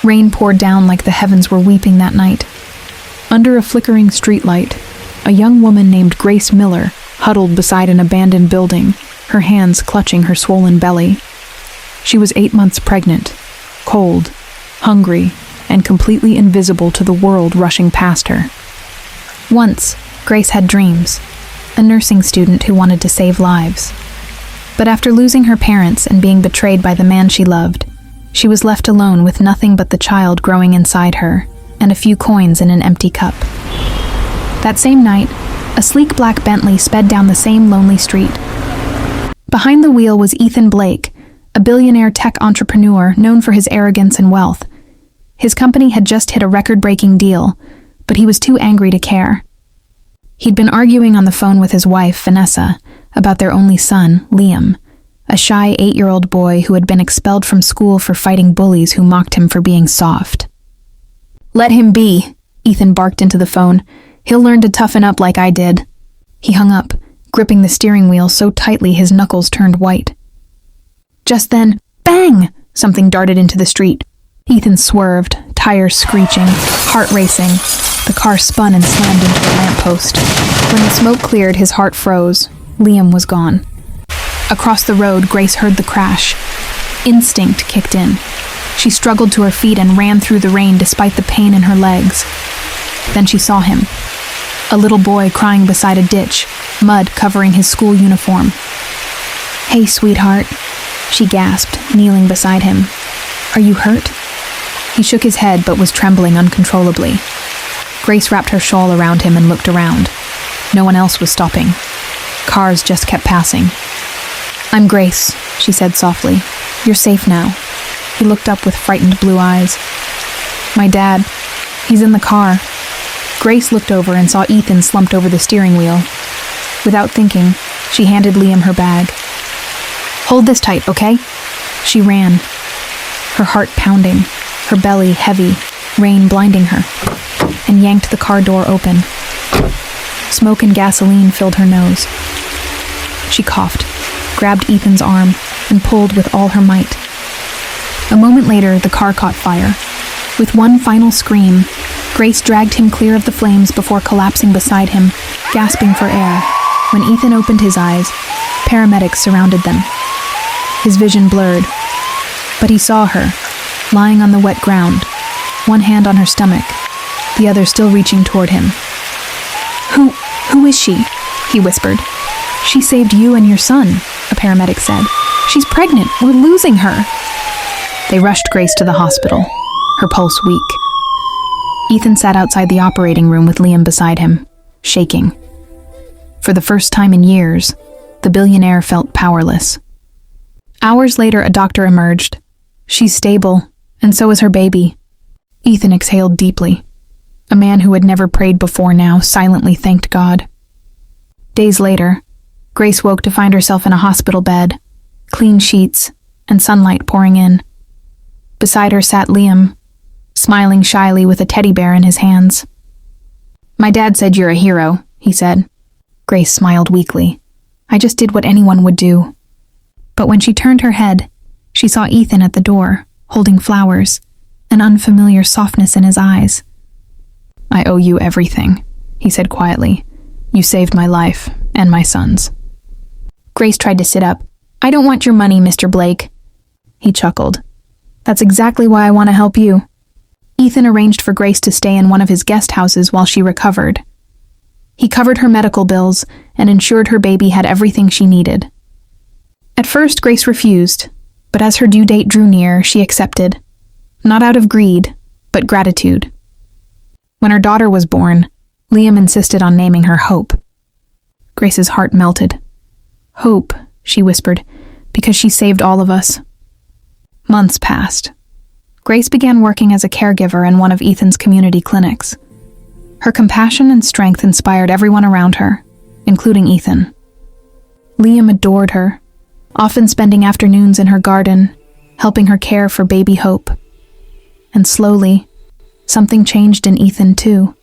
Rain poured down like the heavens were weeping that night. Under a flickering streetlight, a young woman named Grace Miller huddled beside an abandoned building, her hands clutching her swollen belly. She was 8 months pregnant, cold, hungry, and completely invisible to the world rushing past her. Once, Grace had dreams, a nursing student who wanted to save lives. But after losing her parents and being betrayed by the man she loved, she was left alone with nothing but the child growing inside her and a few coins in an empty cup. That same night, a sleek black Bentley sped down the same lonely street. Behind the wheel was Ethan Blake, a billionaire tech entrepreneur known for his arrogance and wealth. His company had just hit a record-breaking deal, but he was too angry to care. He'd been arguing on the phone with his wife, Vanessa, about their only son, Liam, a shy 8-year-old boy who had been expelled from school for fighting bullies who mocked him for being soft. "Let him be," Ethan barked into the phone. "He'll learn to toughen up like I did." He hung up, gripping the steering wheel so tightly his knuckles turned white. Just then, bang! Something darted into the street. Ethan swerved, tires screeching, heart racing. The car spun and slammed into a lamppost. When the smoke cleared, his heart froze. Liam was gone. Across the road, Grace heard the crash. Instinct kicked in. She struggled to her feet and ran through the rain despite the pain in her legs. Then she saw him. A little boy crying beside a ditch, mud covering his school uniform. "Hey, sweetheart," she gasped, kneeling beside him. "Are you hurt?" He shook his head but was trembling uncontrollably. Grace wrapped her shawl around him and looked around. No one else was stopping. Cars just kept passing. "I'm Grace," she said softly. "You're safe now." He looked up with frightened blue eyes. "My dad, he's in the car." Grace looked over and saw Ethan slumped over the steering wheel. Without thinking, she handed Liam her bag. "Hold this tight, okay?" She ran, her heart pounding, her belly heavy, rain blinding her, and yanked the car door open. Smoke and gasoline filled her nose. She coughed, grabbed Ethan's arm, and pulled with all her might. A moment later, the car caught fire. With one final scream, Grace dragged him clear of the flames before collapsing beside him, gasping for air. When Ethan opened his eyes, paramedics surrounded them. His vision blurred, but he saw her, lying on the wet ground, one hand on her stomach, the other still reaching toward him. Who is she?" he whispered. "She saved you and your son," a paramedic said. "She's pregnant. We're losing her." They rushed Grace to the hospital, her pulse weak. Ethan sat outside the operating room with Liam beside him, shaking. For the first time in years, the billionaire felt powerless. Hours later, a doctor emerged. "She's stable, and so is her baby." Ethan exhaled deeply. A man who had never prayed before now silently thanked God. Days later, Grace woke to find herself in a hospital bed, clean sheets, and sunlight pouring in. Beside her sat Liam, smiling shyly with a teddy bear in his hands. "My dad said you're a hero," he said. Grace smiled weakly. "I just did what anyone would do." But when she turned her head, she saw Ethan at the door, holding flowers, an unfamiliar softness in his eyes. "I owe you everything," he said quietly. "You saved my life, and my son's." Grace tried to sit up. "I don't want your money, Mr. Blake." He chuckled. "That's exactly why I want to help you." Ethan arranged for Grace to stay in one of his guest houses while she recovered. He covered her medical bills and ensured her baby had everything she needed. At first, Grace refused, but as her due date drew near, she accepted. Not out of greed, but gratitude. When her daughter was born, Liam insisted on naming her Hope. Grace's heart melted. "Hope," she whispered, "because she saved all of us." Months passed. Grace began working as a caregiver in one of Ethan's community clinics. Her compassion and strength inspired everyone around her, including Ethan. Liam adored her, often spending afternoons in her garden, helping her care for baby Hope. And slowly, something changed in Ethan too.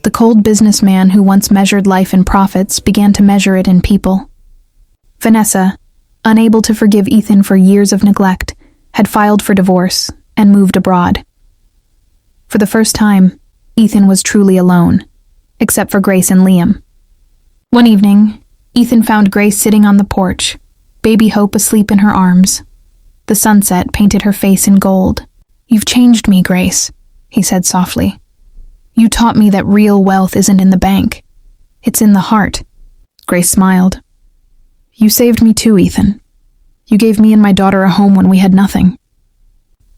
The cold businessman who once measured life in profits began to measure it in people. Vanessa, unable to forgive Ethan for years of neglect, had filed for divorce and moved abroad. For the first time, Ethan was truly alone, except for Grace and Liam. One evening, Ethan found Grace sitting on the porch, baby Hope asleep in her arms. The sunset painted her face in gold. "You've changed me, Grace," he said softly. "You taught me that real wealth isn't in the bank. It's in the heart." Grace smiled. "You saved me too, Ethan. You gave me and my daughter a home when we had nothing."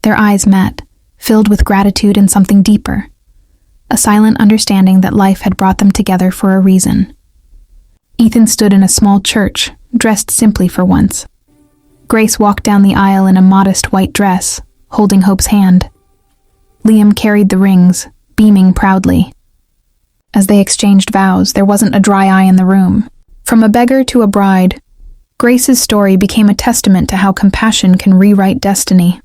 Their eyes met, filled with gratitude and something deeper, a silent understanding that life had brought them together for a reason. Ethan stood in a small church, dressed simply for once. Grace walked down the aisle in a modest white dress, holding Hope's hand. Liam carried the rings, beaming proudly. As they exchanged vows, there wasn't a dry eye in the room. From a beggar to a bride, Grace's story became a testament to how compassion can rewrite destiny.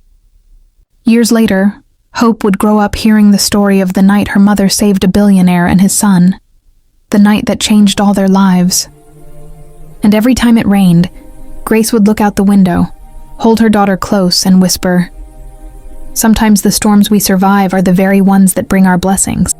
Years later, Hope would grow up hearing the story of the night her mother saved a billionaire and his son, the night that changed all their lives. And every time it rained, Grace would look out the window, hold her daughter close, and whisper, "Sometimes the storms we survive are the very ones that bring our blessings."